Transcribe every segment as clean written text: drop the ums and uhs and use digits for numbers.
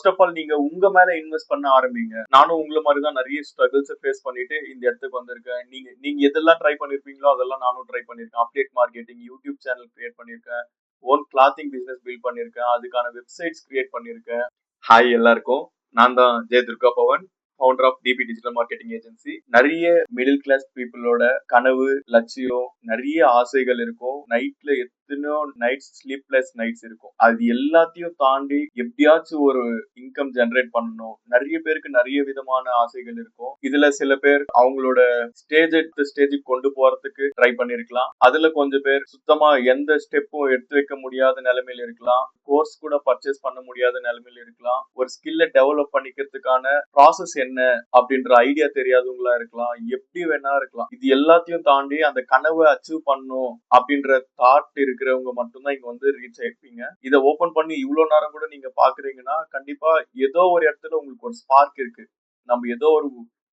First of all நீங்க உங்க மேல இன்வெஸ்ட் பண்ண ஆரம்பிங்க. நானும் உங்கள மாதிரி தான் நிறைய ஸ்ட்ரகிள்ஸ் ஃபேஸ் பண்ணிட்டு இந்த இடத்துக்கு வந்திருக்கேன். நீங்க நீங்க எதெல்லாம் ட்ரை பண்ணிருப்பீங்களோ அதெல்லாம் நானும் ட்ரை பண்ணிருக்கேன். Update marketing, YouTube channel create பண்ணிருக்கேன். ஓன் கிளாத்திங் பிசினஸ் பில்ட் பண்ணிருக்கேன். அதுக்கான வெப்சைட்ஸ் கிரியேட் பண்ணிருக்கேன். ஹாய் எல்லாருக்கும், நான் தான் Jaya Durga Pavan, founder of DP digital marketing agency. நிறைய மிடில் கிளாஸ் பீப்புளோட கனவு, லட்சியம், நிறைய ஆசைகள் இருக்கும். நைட்ல எத்தனையோ நைட்ஸ், ஸ்லீப்லெஸ் நைட்ஸ் இருக்கும். அது எல்லாத்தையும் தாண்டி எப்படியாச்சும் ஒரு இன்கம் ஜெனரேட் பண்ணணும். நிறைய பேருக்கு நிறைய விதமான ஆசைகள் இருக்கும். இதுல சில பேர் அவங்களோட ஸ்டேஜுக்கு கொண்டு போறதுக்கு ட்ரை பண்ணிருக்கலாம். அதுல கொஞ்சம் பேர் சுத்தமா எந்த ஸ்டெப்பும் எடுத்து வைக்க முடியாத நிலைமையில இருக்கலாம். கோர்ஸ் கூட பர்ச்சேஸ் பண்ண முடியாத நிலைமையில இருக்கலாம். ஒரு ஸ்கில்ல டெவலப் பண்ணிக்கிறதுக்கான ப்ராசஸ் என்ன அப்படின்ற ஐடியா தெரியாதவங்களா இருக்கலாம். எப்படி வேணா இருக்கலாம். இது எல்லாத்தையும் தாண்டி அந்த கனவை அச்சீவ் பண்ணும் அப்படின்ற தாட் இருக்கிறவங்க மட்டும்தான் இங்க வந்து ரீச் ஆயிருப்பீங்க. இதை ஓபன் பண்ணி இவ்வளவு நேரம் கூட நீங்க பாக்குறீங்கன்னா கண்டிப்பா ஏதோ ஒரு இடத்துல உங்களுக்கு ஒரு ஸ்பார்க் இருக்கு. நம்ம ஏதோ ஒரு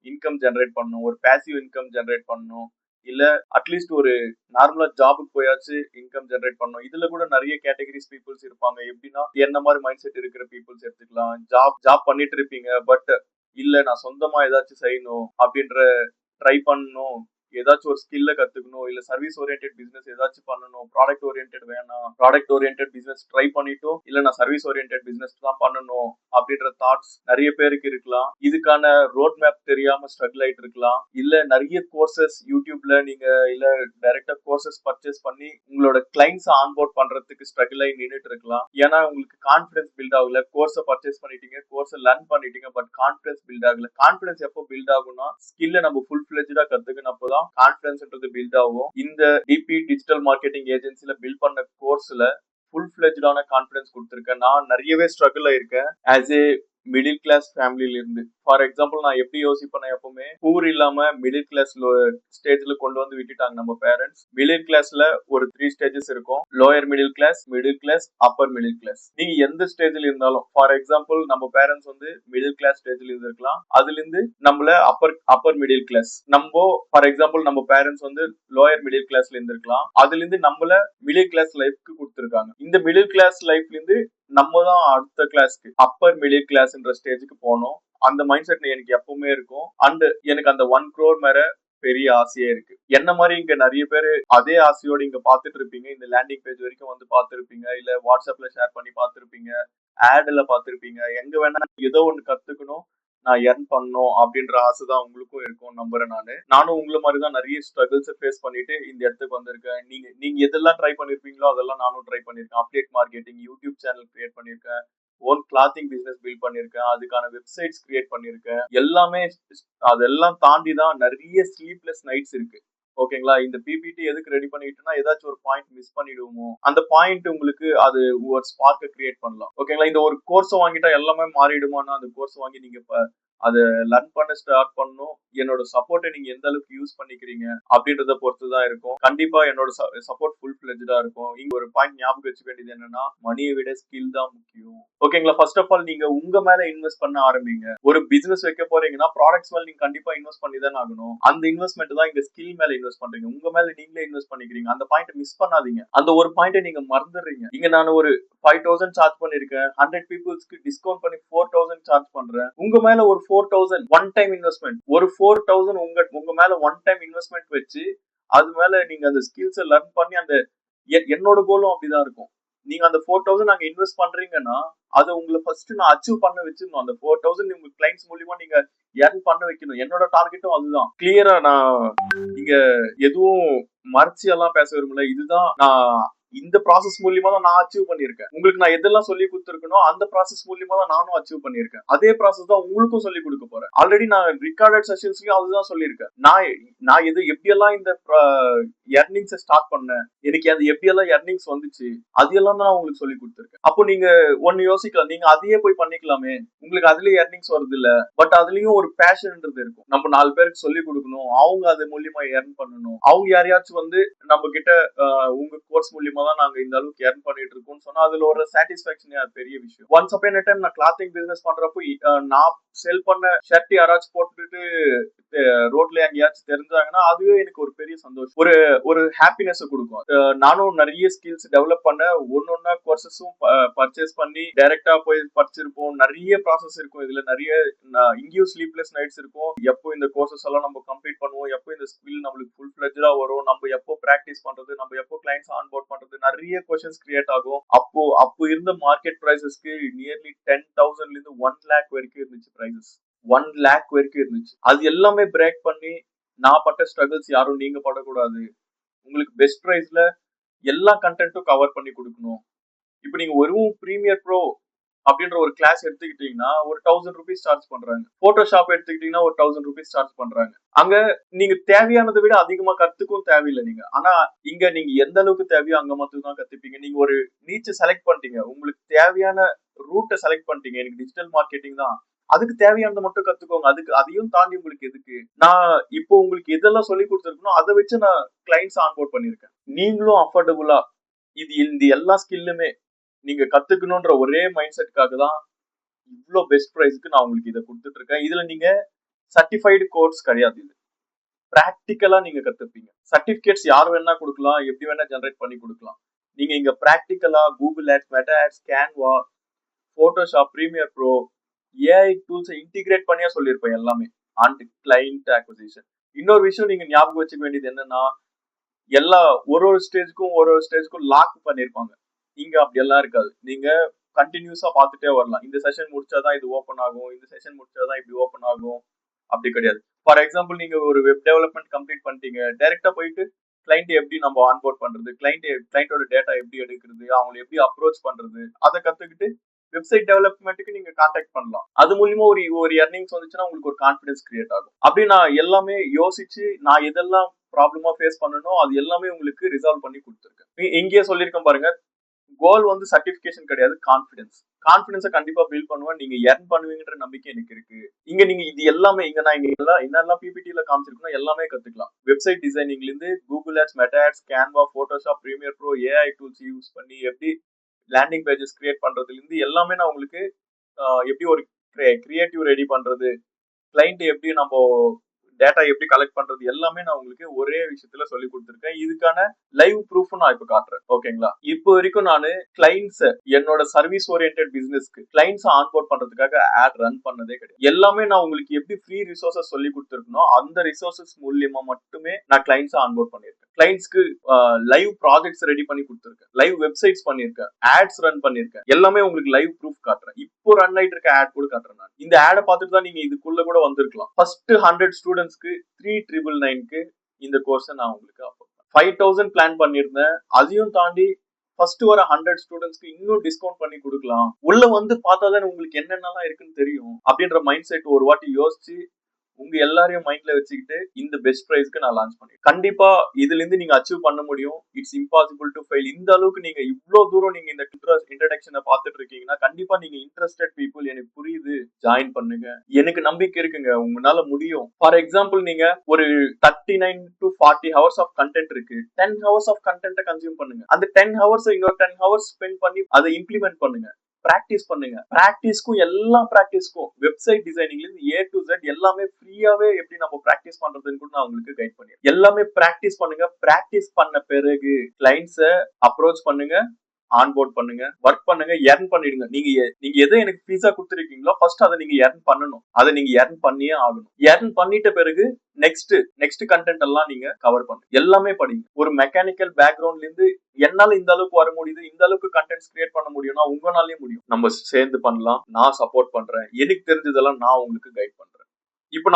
இன்கம் ஜெனரேட் பண்ணணும், ஒரு பேசிவ் இன்கம் ஜெனரேட் பண்ணணும், இல்ல அட்லீஸ்ட் ஒரு நார்மலா ஜாபுக்கு போயாச்சு இன்கம் ஜெனரேட் பண்ணணும். இதுல கூட நிறைய கேட்டகரிஸ் பீப்புள்ஸ் இருப்பாங்க. எப்படின்னா என்ன மாதிரி மைண்ட் செட் இருக்கிற பீப்புள்ஸ் எடுத்துக்கலாம். ஜாப் பண்ணிட்டு இருப்பீங்க, பட் இல்ல நான் சொந்தமா ஏதாச்சும் செய்யணும் அப்படின்ற ட்ரை பண்ணணும், ஏதாச்சும் ஒரு ஸ்கில்ல கத்துக்கணும், இல்ல சர்வீஸ் ஓரியன்டட் பிசினஸ் ஏதாச்சும் பண்ணணும், ப்ராடக்ட் ஓரியன்டட் வேணாம், ப்ராடக்ட் ஓரியன்டட் பிசினஸ் ட்ரை பண்ணிட்டும் இல்ல நான் சர்வீஸ் ஓரியன்டட் பிசினஸ் தான் பண்ணணும் அப்படின்ற தாட்ஸ் நிறைய பேருக்கு இருக்கலாம். இதுக்கான ரோட் மேப் தெரியாம ஸ்ட்ரகிள் ஆயிட்டு இருக்கலாம். இல்ல நிறைய கோர்சஸ் யூடியூப்ல நீங்க இல்ல டைரக்டா கோர்சஸ் பர்ச்சேஸ் பண்ணி உங்களோட கிளைண்ட்ஸ் ஆன்போர்ட் பண்றதுக்கு ஸ்ட்ரகிள் ஆகி நின்றுட்டு இருக்கலாம். ஏன்னா உங்களுக்கு கான்பிடன்ஸ் பில்ட் ஆகல. கோர்ஸை பர்ச்சேஸ் பண்ணிட்டீங்க, கோர்ஸை லேர்ன் பண்ணிட்டீங்க, பட் கான்பிடன்ஸ் பில்ட் ஆகல. கான்பிடன்ஸ் எப்போ பில்ட் ஆகும்னா ஸ்கில்ல நம்ம ஃபுல் ஃபிளெஜ்டா கத்துக்கினப்பதான் கான்பிடன்ஸ்ன்றது பில்ட் ஆகும். இந்த டிபி டிஜிட்டல் மார்க்கெட்டிங் ஏஜென்சில பில்ட் பண்ண கோர்ஸ்ல ஃபுல் ஃபிளெஜ்டான கான்பிடன்ஸ் கொடுத்துருக்கேன். நான் நிறையவே ஸ்ட்ரகிள் ஆயிருக்கேன் ஆஸ் ஏ மிடில் கிளாஸ் ஃபேமிலில இருந்து. ஃபார் எக்ஸாம்பிள் நான் எப்படி யோசிப்பேன், எப்பவுமே பூர் இல்லாம மிடில் கிளாஸ் ஸ்டேஜ்ல கொண்டு வந்து விட்டுட்டாங்க நம்ம பேரண்ட்ஸ். மிடில் கிளாஸ்ல ஒரு 3 ஸ்டேஜஸ் இருக்கும். Lower middle class, upper middle class. நீங்க எந்த ஸ்டேஜ்ல இருந்தாலும், ஃபார் எக்ஸாம்பிள் நம்ம பேரண்ட்ஸ் வந்து மிடில் கிளாஸ் ஸ்டேஜ்ல இருந்திருக்கலாம். அதுல இருந்து நம்மள அப்பர் மிடில் கிளாஸ், நம்ம ஃபார் எக்ஸாம்பிள் நம்ம பேரண்ட்ஸ் வந்து லோயர் மிடில் கிளாஸ்ல இருந்திருக்கலாம். அதுல இருந்து நம்மள மிடில் கிளாஸ் லைஃப்க்கு கொடுத்துருக்காங்க. இந்த மிடில் கிளாஸ் லைஃப்ல இருந்து நம்ம தான் அடுத்த கிளாஸ்க்கு அப்பர் மிடில் கிளாஸ்ன்ற ஸ்டேஜுக்கு போனோம். அந்த மைண்ட் செட் எனக்கு எப்பவுமே இருக்கும். அண்ட் எனக்கு அந்த 1 crore மேல பெரிய ஆசையே இருக்கு. என்ன மாதிரி இங்க நிறைய பேரு அதே ஆசையோட இங்க பாத்துட்டு இருப்பீங்க. இந்த லேண்டிங் பேஜ் வரைக்கும் வந்து பாத்துருப்பீங்க, இல்ல வாட்ஸ்அப்ல ஷேர் பண்ணி பாத்துருப்பீங்க, ஆட்ல பாத்துருப்பீங்க. எங்க வேணா ஏதோ ஒண்ணு கத்துக்கணும், நான் எர்ன் பண்ணணும் அப்படின்ற ஆசைதான் உங்களுக்கும் இருக்கும் நம்புறேன். நானும் உங்களை மாதிரிதான் நிறைய ஸ்ட்ரகிள்ஸ் ஃபேஸ் பண்ணிட்டு இந்த இடத்துக்கு வந்திருக்கேன். நீங்க எதெல்லாம் ட்ரை பண்ணிருப்பீங்களோ அதெல்லாம் நானும் ட்ரை பண்ணிருக்கேன். Update marketing, YouTube channel create பண்ணிருக்கேன், ஓன் கிளாத்திங் பிசினஸ் பில்ட் பண்ணிருக்கேன், அதுக்கான வெப்சைட்ஸ் கிரியேட் பண்ணிருக்கேன். எல்லாமே அதெல்லாம் தாண்டி தான் நிறைய ஸ்லீப்லெஸ் நைட்ஸ் இருக்கு. ஓகேங்களா? இந்த பிபிடி எதுக்கு ரெடி பண்ணிட்டுனா ஏதாச்சும் ஒரு பாயிண்ட் மிஸ் பண்ணிடுவோமோ, அந்த பாயிண்ட் உங்களுக்கு அது ஒரு ஸ்பார்க்கை கிரியேட் பண்ணலாம். ஓகேங்களா? இந்த ஒரு கோர்ஸ் வாங்கிட்டா எல்லாமே மாறிடுமானா அந்த கோர்ஸ் வாங்கி நீங்க அதை லர்ன் பண்ண ஸ்டார்ட் பண்ணணும். என்னோட சப்போர்ட்டை நீங்க எந்த அளவுக்கு யூஸ் பண்ணிக்கிறீங்க அப்படின்றத பொறுத்து தான் இருக்கும். கண்டிப்பா என்னோட சப்போர்ட் ஃபுல் ஃபிளெஜ்டா இருக்கும். இங்க ஒரு பாயிண்ட் ஞாபகம் வச்சுக்க வேண்டியது என்னன்னா, மணியை விட ஸ்கில் தான் முக்கியம். ஓகேங்களா? ஃபர்ஸ்ட் ஆஃப் ஆல் நீங்க உங்க மேல இன்வெஸ்ட் பண்ண ஆரம்பிங்க. ஒரு பிசினஸ் வைக்க போறீங்கன்னா ப்ராடக்ட்ஸ் மேல நீங்க கண்டிப்பா இன்வெஸ்ட் பண்ணி தான் ஆகணும். அந்த இன்வெஸ்ட்மெண்ட் தான் இங்க ஸ்கில் மேல இன்வெஸ்ட் பண்றீங்க. உங்க மேல நீங்களே இன்வெஸ்ட் பண்ணிக்கிறீங்க. அந்த பாயிண்ட் மிஸ் பண்ணாதீங்க. அந்த ஒரு பாயிண்ட்டை நீங்க மறந்துடுறீங்க. இங்க நான் ஒரு 5,000 சார்ஜ் பண்ணிருக்கேன், 100 பீப்புள்ஸ்க்கு டிஸ்கவுண்ட் பண்ணி 4,000 சார்ஜ் பண்றேன். உங்க மேல ஒரு 4,000 ஒன் டைம் இன்வெஸ்ட்மெண்ட், ஒரு 4,000 உங்க மேல ஒன் டைம் இன்வெஸ்ட்மெண்ட் வச்சு அது மேல நீங்க அந்த ஸ்கில்ஸை லர்ன் பண்ணி அந்த என்னோட கோலும் அப்படிதான் இருக்கும். நீங்க அந்த 4,000 நாங்க இன்வெஸ்ட் பண்றீங்கன்னா அதை உங்களை ஃபர்ஸ்ட் நான் அச்சீவ் பண்ண வச்சிருந்தோம். அந்த 4,000 உங்க கிளைண்ட்ஸ் மூலியமா நீங்க ஏர்ன் பண்ண வைக்கணும். என்னோட டார்கெட்டும் அதுதான். கிளியரா நான் இங்க எதுவும் மறைச்சு எல்லாம் பேச விரும்பல. இதுதான் நான் இந்த ப்ராசஸ் மூலியமா தான் நான் அச்சீவ் பண்ணிருக்கேன். உங்களுக்கு நான் எதெல்லாம் சொல்லி கொடுத்துருக்கணும் அந்த ப்ராசஸ் மூலியமா தான் நானும் அச்சீவ் பண்ணிருக்கேன். அதே ப்ராசஸ் தான் உங்களுக்கும் சொல்லி கொடுக்க போறேன். ஆல்ரெடி நான் ரிகார்டட் செஷன்ஸ்லயும் அதுதான் சொல்லியிருக்கேன். நான் எது எப்படியெல்லாம் இந்த எர்னிங்ஸை ஸ்டார்ட் பண்ணேன், எனக்கு அது எப்படியெல்லாம் எர்னிங்ஸ் வந்துச்சு, அது எல்லாம் தான் உங்களுக்கு சொல்லி கொடுத்துருக்கேன். அப்போ நீங்க ஒன்னு யோசிக்கலாம், நீங்க அதையே போய் பண்ணிக்கலாமே, உங்களுக்கு அதுலயே எர்னிங்ஸ் வருது இல்ல. பட் அதுலயும் ஒரு பேஷன்ன்றது இருக்கும். நம்ம 4 பேருக்கு சொல்லி கொடுக்கணும், அவங்க அது மூலியமா எர்ன் பண்ணணும். அவங்க யாரையாச்சும் வந்து நம்ம கிட்ட உங்க கோர்ஸ் மூலியமா தான் நாங்க இந்த அளவுக்கு எர்ன் பண்ணிட்டு இருக்கோம்னு சொன்னா அதுல ஒரு சாட்டிஸ்பாக்சன் அது பெரிய விஷயம். ஒன்ஸ் அப்பான் எ டைம் நான் கிளாத்திங் பிசினஸ் பண்றப்போ நான் செல் பண்ண ஷர்ட் யாராச்சும் போட்டுட்டு ரோட்ல எங்கேயாச்சும் தெரிஞ்சாங்கன்னா அதுவே எனக்கு ஒரு பெரிய சந்தோஷம், ஒரு ஒரு ஹாப்பினஸ் கொடுக்கும். நானும் நிறைய ஸ்கில்ஸ் டெவலப் பண்ண ஒன்னொன்னா கோர்சஸும் பர்ச்சேஸ் பண்ணி டைரக்டா போய் படிச்சிருப்போம். நிறைய ப்ராசஸ் இருக்கும் இதுல, நிறைய இங்கேயும் ஸ்லீப்லெஸ் நைட்ஸ் இருக்கும். எப்போ இந்த கோர்சஸ் எல்லாம் நம்ம கம்ப்ளீட் பண்ணுவோம், எப்போ இந்த ஸ்கில் நம்மளுக்கு ஃபுல் ஃபிளெஜ்டா வரும், நம்ம எப்போ பிராக்டிஸ் பண்றது, நம்ம எப்போ கிளைண்ட்ஸ் ஆன்போர்ட் பண்றது, நிறைய கொஸ்டின்ஸ் கிரியேட் ஆகும். அப்போ இருந்த மார்க்கெட் பிரைசஸ்க்கு நியர்லி 10,000 இருந்து 1 lakh வரைக்கும் இருந்துச்சு பிரைசஸ். 1 lakh வரைக்கும் இருந்துச்சு. அது எல்லாமே பிரேக் பண்ணி நான் பட்ட ஸ்ட்ரகிள்ஸ் யாரும் நீங்க படக்கூடாது, உங்களுக்கு பெஸ்ட் பிரைஸ்ல எல்லா கண்டென்ட்டும் கவர் பண்ணி கொடுக்கணும். இப்போ நீங்க வெறும் பிரீமியர் ப்ரோ அப்படின்ற ஒரு கிளாஸ் எடுத்துக்கிட்டீங்கன்னா ஒரு 1000 rupees சார்ஜ் பண்றாங்க. போட்டோஷாப் எடுத்துக்கிட்டீங்கன்னா ஒரு 1000 rupees சார்ஜ் பண்றாங்க. அங்க நீங்க தேவையானதை விட அதிகமா கத்துக்கும் தேவையில்லை நீங்க. ஆனா இங்க நீங்க எந்த அளவுக்கு தேவையோ அங்க மட்டும் தான் கத்துப்பீங்க. நீங்க ஒரு நீச்சை செலக்ட் பண்ணிட்டீங்க, உங்களுக்கு தேவையான ரூட்டை செலக்ட் பண்ணிட்டீங்க, எனக்கு டிஜிட்டல் மார்க்கெட்டிங் தான், அதுக்கு தேவையானதை மட்டும் கத்துக்கோங்க. அதுக்கு அதையும் தாண்டி உங்களுக்கு எதுக்கு, நான் இப்போ உங்களுக்கு எதெல்லாம் சொல்லி கொடுத்துருக்கணும் அதை வச்சு நான் கிளைண்ட்ஸ் ஆன்போர்ட் பண்ணிருக்கேன். நீங்களும் அஃபோர்டபுளா இந்த எல்லா ஸ்கில்லுமே நீங்க கத்துக்கணும்ன்ற ஒரே மைண்ட் செட்காக தான் இவ்வளோ பெஸ்ட் ப்ரைஸ்க்கு நான் உங்களுக்கு இதை கொடுத்துட்டு இருக்கேன். இதுல நீங்க சர்டிஃபைடு கோர்ஸ் கிடையாது, இது பிராக்டிக்கலா நீங்க கத்துப்பீங்க. சர்டிபிகேட்ஸ் யார் வேணா கொடுக்கலாம், எப்படி வேணா ஜெனரேட் பண்ணி கொடுக்கலாம். நீங்க இங்க பிராக்டிக்கலா Google ads, Meta ads, Canva, Photoshop, Premiere Pro, AI tools integrate பண்ணியா சொல்லியிருப்பேன் எல்லாமே. And client acquisition. இன்னொரு விஷயம் நீங்க ஞாபகம் வச்சுக்க வேண்டியது என்னன்னா, எல்லா ஒரு ஸ்டேஜ்க்கும் லாக் பண்ணிருப்பாங்க. இங்க அப்படி எல்லாம் இருக்காது. நீங்க கண்டினியூஸா பார்த்துட்டே வரலாம். இந்த செஷன் முடிச்சாதான் இது ஓப்பன் ஆகும், இந்த செஷன் முடிச்சாதான் இப்படி ஓப்பன் ஆகும், அப்படி கிடையாது. ஃபார் எக்ஸாம்பிள் நீங்க ஒரு வெப் டெவலப்மெண்ட் கம்ப்ளீட் பண்ணிட்டீங்க, டைரக்டா போயிட்டு கிளைண்ட் எப்படி நம்ம ஆன்போர்ட் பண்றது, கிளைண்டோட டேட்டா எப்படி எடுக்கிறது, அவங்களை எப்படி அப்ரோச் பண்றது, அதை கத்துக்கிட்டு வெப்சைட் டெவலப்மெண்ட்டுக்கு நீங்க கான்டாக்ட் பண்ணலாம். அது மூலியமா ஒரு எர்னிங்ஸ் வந்துச்சுன்னா உங்களுக்கு ஒரு கான்பிடன்ஸ் கிரியேட் ஆகும். அப்படி நான் எல்லாமே யோசிச்சு நான் எதெல்லாம் ப்ராப்ளமா ஃபேஸ் பண்ணணும் அது எல்லாமே உங்களுக்கு ரிசால்வ் பண்ணி கொடுத்துருக்கேன். இங்கேயே சொல்லியிருக்கேன் பாருங்க, கோல் வந்து சர்டிபிகேஷன் கிடையாது, கான்பிடன்ஸ். கான்பிடன்ஸை கண்டிப்பா பில்ட் பண்ணுவேன், நீங்க எர்ன் பண்ணுவீங்கன்ற நம்பிக்கை எனக்கு இருக்கு. இங்க நீங்க இது எல்லாமே இங்க நான் இங்க என்னெல்லாம் பிபிடில காமிச்சிருக்கணும் எல்லாமே கத்துக்கலாம். வெப்சைட் டிசைனிங்ல இருந்து Google ads, Meta ads, Canva, Photoshop, Premiere Pro, AI tools use பண்ணி எப்படி லேண்டிங் பேஜஸ் கிரியேட் பண்றதுல இருந்து எல்லாமே நான் உங்களுக்கு எப்படி ஒரு கிரியேட்டிவ் ரெடி பண்றது, கிளைண்ட் எப்படி நம்ம டேட்டா எப்படி கலெக்ட் பண்றது எல்லாமே நான் உங்களுக்கு ஒரே விஷயத்துல சொல்லி கொடுத்துருக்கேன். இதுக்கான லைவ் ப்ரூஃப் நான் இப்ப காட்டுறேன். ஓகேங்களா? இப்போ வரைக்கும் நான் கிளைண்ட்ஸ் என்னோட சர்வீஸ் ஓரியன்டட் பிசினஸ்க்கு கிளைண்ட்ஸ் ஆன்போர்ட் பண்றதுக்காக ஆட் ரன் பண்ணதே கிடையாது. எல்லாமே நான் உங்களுக்கு எப்படி ஃப்ரீ ரிசோர்சஸ் சொல்லி கொடுத்துருக்கணும் அந்த ரிசோர்சஸ் மூலியமா மட்டுமே நான் கிளைண்ட்ஸ் ஆன்போர்ட் பண்ணிருக்கேன். கிளைண்ட்ஸ்க்கு லைவ் ப்ராஜெக்ட்ஸ் ரெடி பண்ணி கொடுத்துருக்கேன், லைவ் வெப்சைட்ஸ் பண்ணிருக்கேன், ஆட்ஸ் ரன் பண்ணிருக்கேன். எல்லாமே உங்களுக்கு லைவ் ப்ரூஃப் காட்டுறேன். இப்போ ரன் ஆயிட்டு இருக்க ஆட் கூட காட்டுறேன். நான் இந்த ஆடை பார்த்துட்டு தான் நீங்க இதுக்குள்ள கூட வந்திருக்கலாம். ஃபர்ஸ்ட் 100 ஸ்டூடெண்ட்ஸ்க்கு 3,999க்கு இந்த கோர்ஸை நான் உங்களுக்கு ஆஃபர் 5,000 பிளான் பண்ணிருந்தேன். அதையும் தாண்டி ஃபர்ஸ்ட் வர 100 ஸ்டூடெண்ட்ஸ்க்கு இன்னும் டிஸ்கவுண்ட் பண்ணி கொடுக்கலாம். உள்ள வந்து பார்த்தாதான் உங்களுக்கு என்னென்னலாம் இருக்குன்னு தெரியும் அப்படின்ற மைண்ட் செட் ஒரு வாட்டி யோசிச்சு உங்க எல்லாரையும் மைண்ட்ல வச்சுக்கிட்டு இந்த பெஸ்ட் பிரைஸ்க்கு நான் லான்ச் பண்ணேன். கண்டிப்பா இதுல இருந்து நீங்க அச்சீவ் பண்ண முடியும். It's impossible to fail. இந்த அளவுக்கு நீங்க இவ்வளவு தூரம் நீங்க இந்த இன்ட்ரடக்ஷனை பார்த்துட்டு இருக்கீங்கன்னா கண்டிப்பா நீங்க இன்ட்ரெஸ்டட் பீப்புள், எனக்கு புரியுது, ஜாயின் பண்ணுங்க. எனக்கு நம்பிக்கை இருக்குங்க உங்களால முடியும். ஃபார் எக்ஸாம்பிள் நீங்க ஒரு 39 to 40 hours ஆஃப் கண்டென்ட் இருக்கு, 10 hours ஆஃப் கண்டென்ட்டை கன்சியூம் பண்ணுங்க. அந்த 10 hours இன்னொரு 10 hours ஸ்பெண்ட் பண்ணி அதை இம்ப்ளிமெண்ட் பண்ணுங்க, பிராக்டிஸ் பண்ணுங்க. பிராக்டிஸ்க்கும் எல்லா பிராக்டிஸ்க்கும் வெப்சைட் டிசைனிங்ல இருந்து ஏ டு Z எல்லாமே ஃப்ரீயாவே எப்படி நம்ம பிராக்டிஸ் பண்றதுன்னு கூட நான் உங்களுக்கு கைட் பண்ணிருக்கேன். எல்லாமே பிராக்டிஸ் பண்ணுங்க. பிராக்டிஸ் பண்ண பிறகு கிளைண்ட்ஸை அப்ரோச் பண்ணுங்க, ஆன்போர்ட் பண்ணுங்க, ஒர்க் பண்ணுங்க, எர்ன் பண்ணிடுங்க. நீங்க எதை எனக்கு பீஸா கொடுத்துருக்கீங்களோ ஃபர்ஸ்ட் அதை நீங்க எர்ன் பண்ணணும். அதை நீங்க எர்ன் பண்ணியே ஆகணும். எர்ன் பண்ணிட்ட பிறகு நெக்ஸ்ட் கண்டென்ட் எல்லாம் நீங்க கவர் பண்ணுங்க. எல்லாமே படிங்க. ஒரு மெக்கானிக்கல் பேக்ரவுண்ட்ல இருந்து என்னால இந்த அளவுக்கு வர முடியுது, இந்த அளவுக்கு கண்டென்ட்ஸ் கிரியேட் பண்ண முடியும்னா உங்களாலேயே முடியும். நம்ம சேர்ந்து பண்ணலாம். நான் சப்போர்ட் பண்றேன். எனக்கு தெரிஞ்சதெல்லாம் நான் உங்களுக்கு கைட் பண்றேன். இப்போ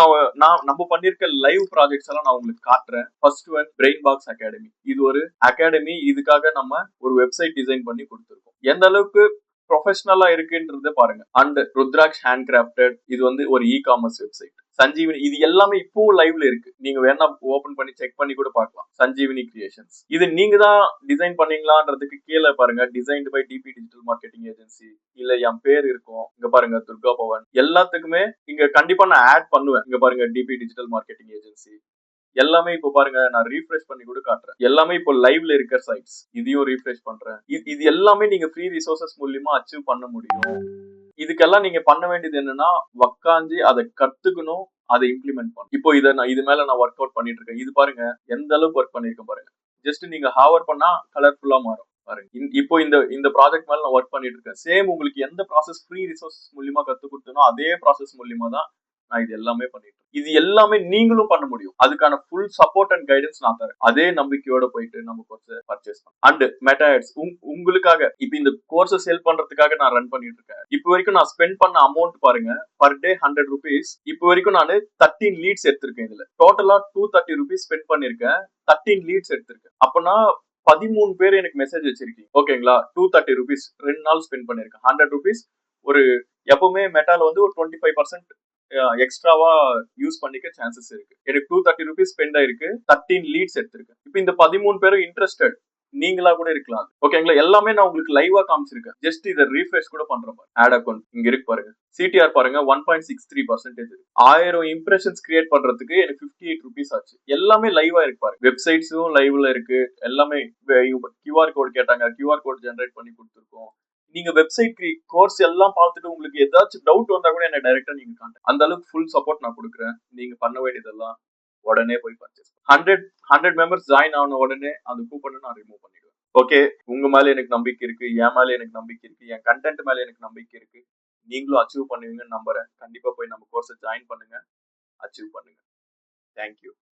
நம்ம பண்ணிருக்க லைவ் ப்ராஜெக்ட்ஸ் எல்லாம் நான் உங்களுக்கு காட்டுறேன். First one brain box academy. இது ஒரு அகாடமி. இதுக்காக நம்ம ஒரு வெப்சைட் டிசைன் பண்ணி கொடுத்துருக்கோம். எந்த அளவுக்கு ப்ரொஃபஷனலா இருக்குன்றத பாருங்க. அண்ட் ருத்ராக்ஷ் ஹேண்ட் கிராஃப்டட், இது வந்து ஒரு இ காமர்ஸ் வெப்சைட். சஞ்சீவினி, இது எல்லாமே இப்பவும் லைவ்ல இருக்கு. நீங்க வேணா ஓபன் பண்ணி செக் பண்ணி கூட பார்க்கலாம். சஞ்சீவினி கிரியேஷன்ஸ், இது நீங்க தான் டிசைன் பண்ணீங்களான்றதுக்கு கீழே பாருங்க, designed by DP digital marketing agency, இல்ல என் பேர் இருக்கும். இங்க பாருங்க துர்கா பவன். எல்லாத்துக்குமே இங்க கண்டிப்பா நான் ஆட் பண்ணுவேன். இங்க பாருங்க டிபி டிஜிட்டல் மார்க்கெட்டிங் ஏஜென்சி. எல்லாமே இப்போ பாருங்க, நான் ரீஃப்ரெஷ் பண்ணி கூட காட்டுறேன். எல்லாமே இப்போ லைவ்ல இருக்க சைட்ஸ். இதையும் ரீஃப்ரெஷ் பண்றேன். இது எல்லாமே நீங்க ஃப்ரீ ரிசோர்சஸ் மூலியமா அச்சீவ் பண்ண முடியும். இதுக்கெல்லாம் நீங்க பண்ண வேண்டியது என்னன்னா, உக்காந்து அதை கத்துக்கணும். அதை இம்ப்ளிமெண்ட் பண்ணும். இப்போ இது மேல நான் ஒர்க் அவுட் பண்ணிட்டு இருக்கேன். இது பாருங்க எந்த அளவுக்கு ஒர்க் பண்ணிருக்கேன் பாருங்க. ஜஸ்ட் நீங்க ஹாவர் பண்ணா கலர்ஃபுல்லா மாறும் பாருங்க. இப்போ இந்த ப்ராஜெக்ட் மேல நான் ஒர்க் பண்ணிட்டு இருக்கேன். சேம் உங்களுக்கு எந்த ப்ராசஸ் ஃப்ரீ ரிசோர்ஸ் மூலியமா கத்து கொடுத்தனோ அதே ப்ராசஸ் மூலியமா தான் நான் இது எல்லாமே பண்ணிட்டு இருக்கேன். இது எல்லாமே நீங்களும் பண்ண முடியும். அதுக்கான ஃபுல் சப்போர்ட் அண்ட் கைடன்ஸ் நான் தரேன். அதே நம்பிக்கையோட போயிட்டு நம்ம கோர்ஸ் பர்ச்சேஸ் பண்ணலாம். அண்ட் மெட்டா ஆட்ஸ் உங்களுக்காக இப்ப இந்த கோர்ஸ் சேல் பண்றதுக்காக நான் ரன் பண்ணிட்டு இருக்கேன். இப்போ வரைக்கும் நான் ஸ்பெண்ட் பண்ண அமௌண்ட் பாருங்க, பர் டே 100 rupees. இப்போ வரைக்கும் நான் 13 லீட்ஸ் எடுத்திருக்கேன். இதுல டோட்டலா 230 rupees ஸ்பெண்ட் பண்ணிருக்கேன். 13 லீட்ஸ் எடுத்திருக்கேன். அப்பனா 13 பேர் எனக்கு மெசேஜ் வச்சிருக்கீங்க. ஓகேங்களா? 230 rupees 2 நாள் ஸ்பெண்ட் பண்ணிருக்கேன். 100 rupees ஒரு எப்பவுமே மெட்டால வந்து ஒரு 25% எக்ஸ்ட்ராவா யூஸ் பண்ணிக்க சான்சஸ் இருக்கு. எனக்கு 230 rupees ஸ்பெண்ட் ஆயிருக்கு. 13 லீட்ஸ் எடுத்திருக்கேன். இப்போ இந்த 13 பேரும் இன்ட்ரெஸ்டட் நீங்களா கூட இருக்கலாம். ஓகேங்களா? எல்லாமே நான் உங்களுக்கு லைவா காமிச்சிருக்கேன். ஜஸ்ட் இதை ரீஃப்ரெஷ் கூட பண்ற பாருங்க. ஆட் அக்கௌண்ட் இங்க இருக்கு பாருங்க. சிடிஆர் பாருங்க 1.63%. 1000 இம்ப்ரெஷன்ஸ் கிரியேட் பண்றதுக்கு எனக்கு 58 rupees ஆச்சு. எல்லாமே லைவா இருக்கு பாருங்க. வெப்சைட்ஸும் லைவ்ல இருக்கு. எல்லாமே கியூஆர் கோட் கேட்டாங்க. கியூஆர் கோட் ஜெனரேட் பண்ணி கொடுத்துருக்கோம். நீங்க வெப்சைட் கோர்ஸ் எல்லாம் பார்த்துட்டு உங்களுக்கு ஏதாச்சும் டவுட் வந்தா கூட என்ன டைரக்டா நீங்க கான்டாக்ட். அந்த அளவுக்கு ஃபுல் சப்போர்ட் நான் கொடுக்குறேன். நீங்க பண்ண வேண்டியதெல்லாம் உடனே போய் பர்ச்சேஸ் 100 மெம்பர்ஸ் ஜாயின் ஆன உடனே அந்த கூப்பனை நான் ரிமூவ் பண்ணிடுவேன். ஓகே, உங்க மேல எனக்கு நம்பிக்கை இருக்கு, என் மேல எனக்கு நம்பிக்கை இருக்கு, என் கண்டென்ட் மேல எனக்கு நம்பிக்கை இருக்கு. நீங்களும் அச்சீவ் பண்ணுவீங்கன்னு நம்புறேன். கண்டிப்பா போய் நம்ம கோர்ஸை ஜாயின் பண்ணுங்க, அச்சீவ் பண்ணுங்க. தேங்க்யூ.